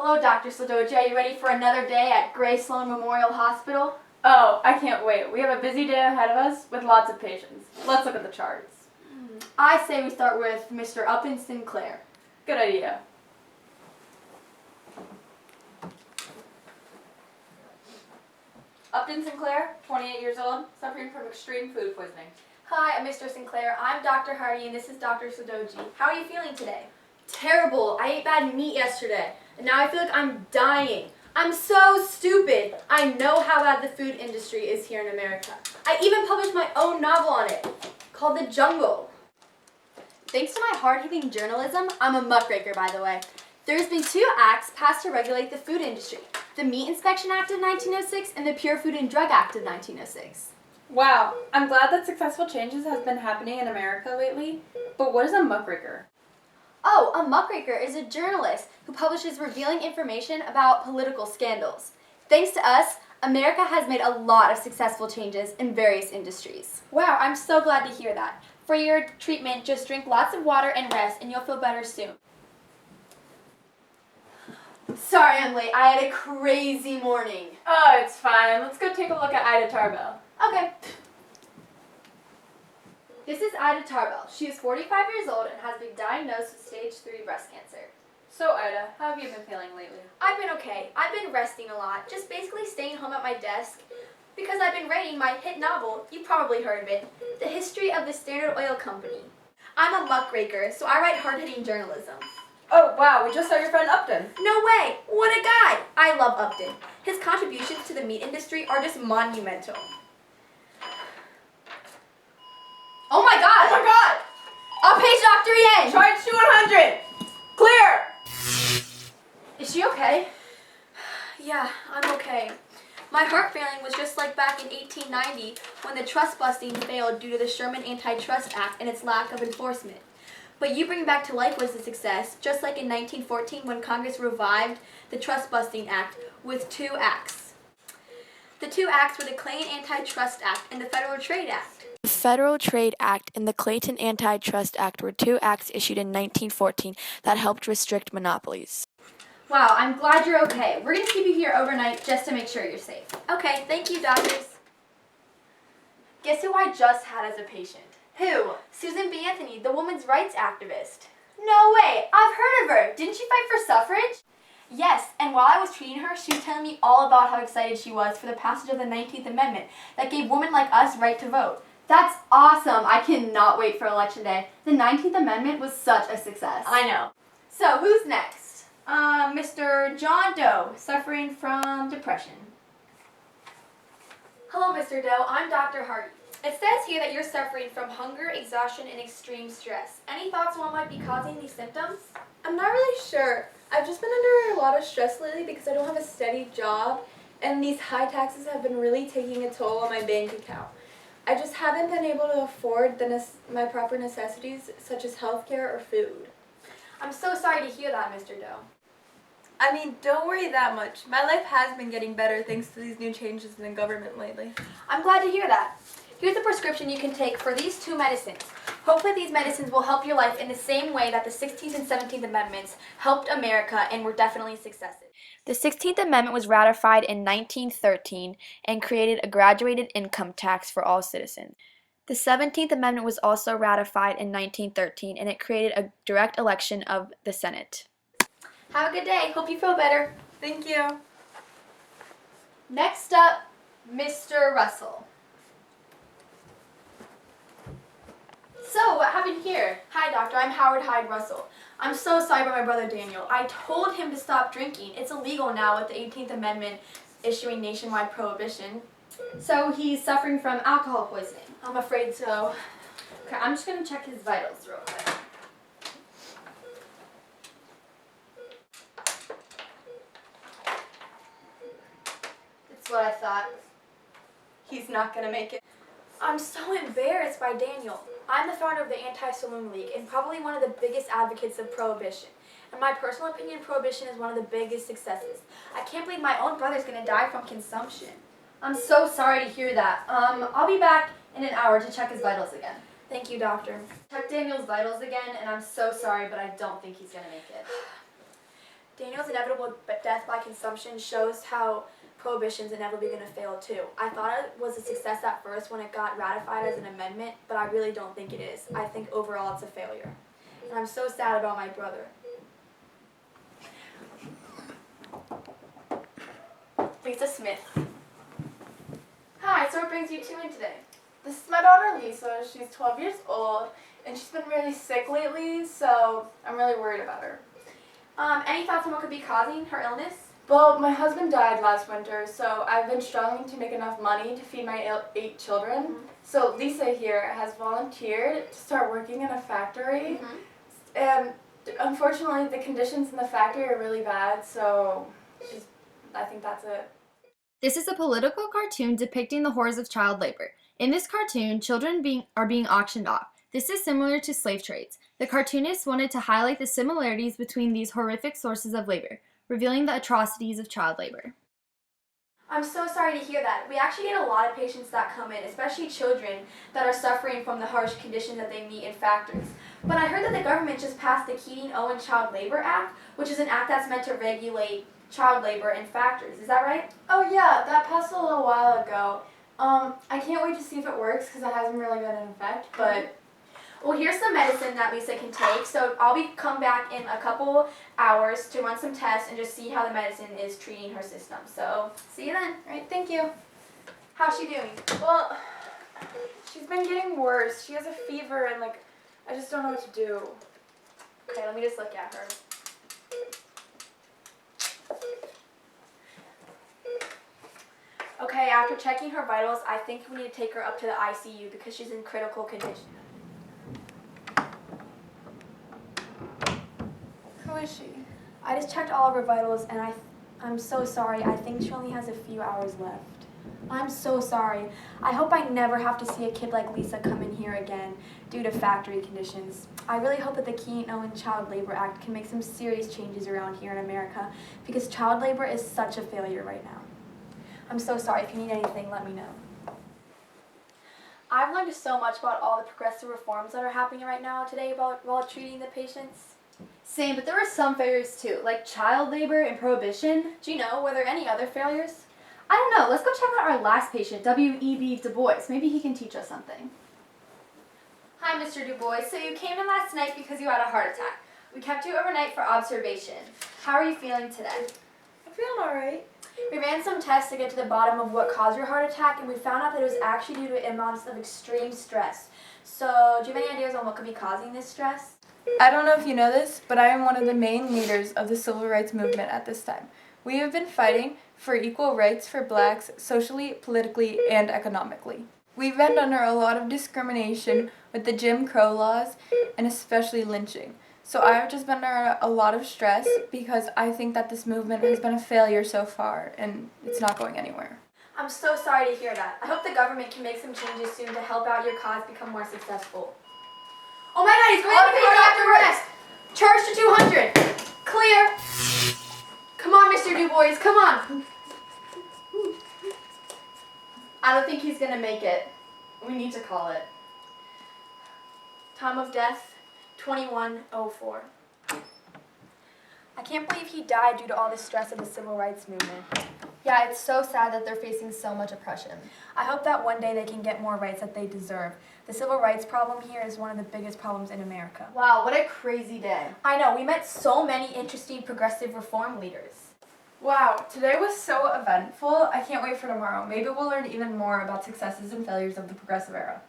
Hello, Dr. Sladoji. Are you ready for another day at Gray Sloan Memorial Hospital? Oh, I can't wait. We have a busy day ahead of us with lots of patients. Let's look at the charts. I say we start with Mr. Upton Sinclair. Good idea. Upton Sinclair, 28 years old, suffering from extreme food poisoning. Hi, Mr. Sinclair. I'm Dr. Hardy, and this is Dr. Sladoji. How are you feeling today? Terrible. I ate bad meat yesterday, and now I feel like I'm dying. I'm so stupid. I know how bad the food industry is here in America. I even published my own novel on it, called The Jungle. Thanks to my hard-hitting journalism, I'm a muckraker, by the way. There's been 2 acts passed to regulate the food industry, the Meat Inspection Act of 1906 and the Pure Food and Drug Act of 1906. Wow, I'm glad that successful changes have been happening in America lately, but what is a muckraker? Oh, a muckraker is a journalist who publishes revealing information about political scandals. Thanks to us, America has made a lot of successful changes in various industries. Wow, I'm so glad to hear that. For your treatment, just drink lots of water and rest, and you'll feel better soon. Sorry I'm late. I had a crazy morning. Oh, it's fine. Let's go take a look at Ida Tarbell. Okay. This is Ida Tarbell. She is 45 years old and has been diagnosed with stage 3 breast cancer. So, Ida, how have you been feeling lately? I've been okay. I've been resting a lot, just basically staying home at my desk, because I've been writing my hit novel, you probably heard of it, The History of the Standard Oil Company. I'm a muckraker, so I write hard-hitting journalism. Oh, wow, we just saw your friend Upton. No way! What a guy! I love Upton. His contributions to the meat industry are just monumental. Oh my god! Oh my god! I'll page Dr. Yen! Try 200! Clear! Is she okay? Yeah, I'm okay. My heart failing was just like back in 1890 when the trust busting failed due to the Sherman Antitrust Act and its lack of enforcement. But You Bring Back to Life was a success, just like in 1914 when Congress revived the Trust Busting Act with 2 acts. The 2 acts were the Clayton Antitrust Act and the Federal Trade Act. The Federal Trade Act and the Clayton Antitrust Act were 2 acts issued in 1914 that helped restrict monopolies. Wow, I'm glad you're okay. We're going to keep you here overnight just to make sure you're safe. Okay, thank you, doctors. Guess who I just had as a patient? Who? Susan B. Anthony, the women's rights activist. No way! I've heard of her! Didn't she fight for suffrage? Yes, and while I was treating her, she was telling me all about how excited she was for the passage of the 19th Amendment that gave women like us right to vote. That's awesome! I cannot wait for Election Day. The 19th Amendment was such a success. I know. So, who's next? Mr. John Doe, suffering from depression. Hello, Mr. Doe. I'm Dr. Hardy. It says here that you're suffering from hunger, exhaustion, and extreme stress. Any thoughts on what might be causing these symptoms? I'm not really sure. I've just been under a lot of stress lately because I don't have a steady job, and these high taxes have been really taking a toll on my bank account. I just haven't been able to afford my proper necessities, such as healthcare or food. I'm so sorry to hear that, Mr. Doe. I mean, don't worry that much. My life has been getting better thanks to these new changes in the government lately. I'm glad to hear that. Here's a prescription you can take for these 2 medicines. Hopefully these medicines will help your life in the same way that the 16th and 17th Amendments helped America and were definitely successes. The 16th Amendment was ratified in 1913 and created a graduated income tax for all citizens. The 17th Amendment was also ratified in 1913 and it created a direct election of the Senate. Have a good day. Hope you feel better. Thank you. Next up, Mr. Russell. So, what happened here? Hi, doctor. I'm Howard Hyde Russell. I'm so sorry about my brother Daniel. I told him to stop drinking. It's illegal now with the 18th Amendment issuing nationwide prohibition. So, he's suffering from alcohol poisoning. I'm afraid so. Okay, I'm just going to check his vitals real quick. That's what I thought. He's not going to make it. I'm so embarrassed by Daniel. I'm the founder of the Anti-Saloon League and probably one of the biggest advocates of prohibition. In my personal opinion, prohibition is one of the biggest successes. I can't believe my own brother's going to die from consumption. I'm so sorry to hear that. I'll be back in an hour to check his vitals again. Thank you, doctor. Check Daniel's vitals again, and I'm so sorry, but I don't think he's going to make it. Daniel Daniel's inevitable death by consumption shows how prohibition's inevitably going to fail too. I thought it was a success at first when it got ratified as an amendment, but I really don't think it is. I think overall it's a failure. And I'm so sad about my brother. Lisa Smith. Hi, so what brings you two in today? This is my daughter Lisa. She's 12 years old, and she's been really sick lately, so I'm really worried about her. Any thoughts on what could be causing her illness? Well, my husband died last winter, so I've been struggling to make enough money to feed my 8 children. So Lisa here has volunteered to start working in a factory, and unfortunately the conditions in the factory are really bad, so I think that's it. This is a political cartoon depicting the horrors of child labor. In this cartoon, children are being auctioned off. This is similar to slave trades. The cartoonist wanted to highlight the similarities between these horrific sources of labor, revealing the atrocities of child labor. I'm so sorry to hear that. We actually get a lot of patients that come in, especially children, that are suffering from the harsh conditions that they meet in factories. But I heard that the government just passed the Keating-Owen Child Labor Act, which is an act that's meant to regulate child labor in factories. Is that right? Oh yeah, that passed a little while ago. I can't wait to see if it works because it hasn't really been in effect, but... Well, here's some medicine that Lisa can take. So I'll come back in a couple hours to run some tests and just see how the medicine is treating her system. So see you then. Alright, thank you. How's she doing? Well, she's been getting worse. She has a fever and I just don't know what to do. Okay, let me just look at her. Okay, after checking her vitals, I think we need to take her up to the ICU because she's in critical condition. Who is she? I just checked all of her vitals and I'm so sorry. I think she only has a few hours left. I'm so sorry. I hope I never have to see a kid like Lisa come in here again due to factory conditions. I really hope that the Keating-Owen Child Labor Act can make some serious changes around here in America because child labor is such a failure right now. I'm so sorry. If you need anything, let me know. I've learned so much about all the progressive reforms that are happening right now today while treating the patients. Same, but there were some failures too, like child labor and prohibition. Do you know, were there any other failures? I don't know, let's go check out our last patient, W.E.B. Du Bois. Maybe he can teach us something. Hi, Mr. Du Bois. So you came in last night because you had a heart attack. We kept you overnight for observation. How are you feeling today? I'm feeling alright. We ran some tests to get to the bottom of what caused your heart attack, and we found out that it was actually due to amounts of extreme stress. So, do you have any ideas on what could be causing this stress? I don't know if you know this, but I am one of the main leaders of the civil rights movement at this time. We have been fighting for equal rights for blacks socially, politically, and economically. We've been under a lot of discrimination with the Jim Crow laws and especially lynching. So I've just been under a lot of stress because I think that this movement has been a failure so far and it's not going anywhere. I'm so sorry to hear that. I hope the government can make some changes soon to help out your cause become more successful. Oh my God, he's going to cardiac arrest! Charge to 200! Clear! Come on, Mr. Du Bois, come on! I don't think he's gonna make it. We need to call it. Time of death, 2104. I can't believe he died due to all the stress of the civil rights movement. Yeah, it's so sad that they're facing so much oppression. I hope that one day they can get more rights that they deserve. The civil rights problem here is one of the biggest problems in America. Wow, what a crazy day. I know, we met so many interesting progressive reform leaders. Wow, today was so eventful. I can't wait for tomorrow. Maybe we'll learn even more about successes and failures of the progressive era.